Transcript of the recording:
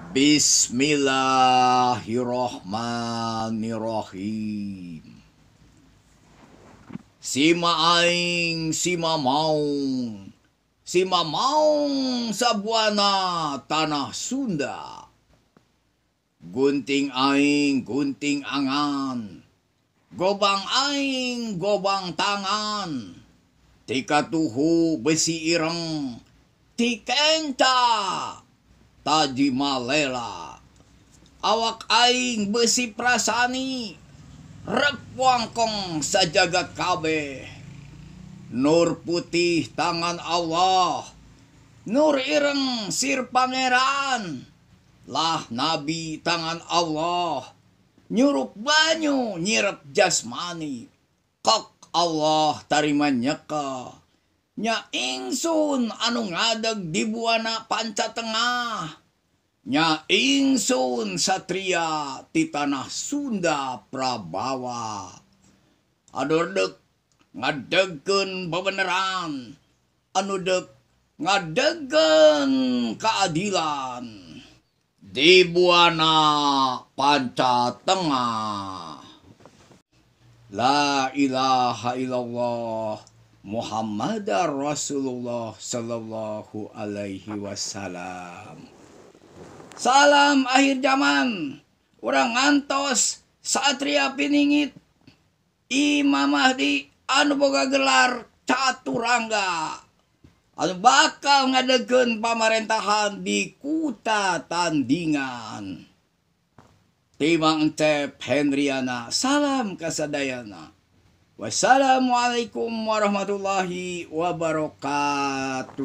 Bismillahirrahmanirrahim. Si maaing si mamaong sa buwana tanah Sunda. Gunting aing gunting angan, gobang aing gobang tangan. Tika tuhu besi ireng, tikenta taji malela. Awak aing besi prasani, rekwangkong sa jagat kabeh. Nur putih tangan Allah, nur ireng sir pangeran. Lah nabi tangan Allah, nyurup banyu nyirep jasmani. Kok Allah tarima nyeka, nya ingsun anu ngadeg di buana panca tengah. Nya ingsun satria ti tanah Sunda Prabawa. Adur dek ngadegkeun bebeneran, anu dek ngadegkeun keadilan di buana panca tengah. La ilaha illallah Muhammadar Rasulullah sallallahu alaihi wasallam. Salam akhir zaman, urang ngantos satria piningit Imam Mahdi anu boga gelar caturangga, anu bakal ngadegkeun pamarentahan di kuta tandingan. Timang Encep Hendriana, salam kasadayana. Wassalamualaikum warahmatullahi wabarakatuh.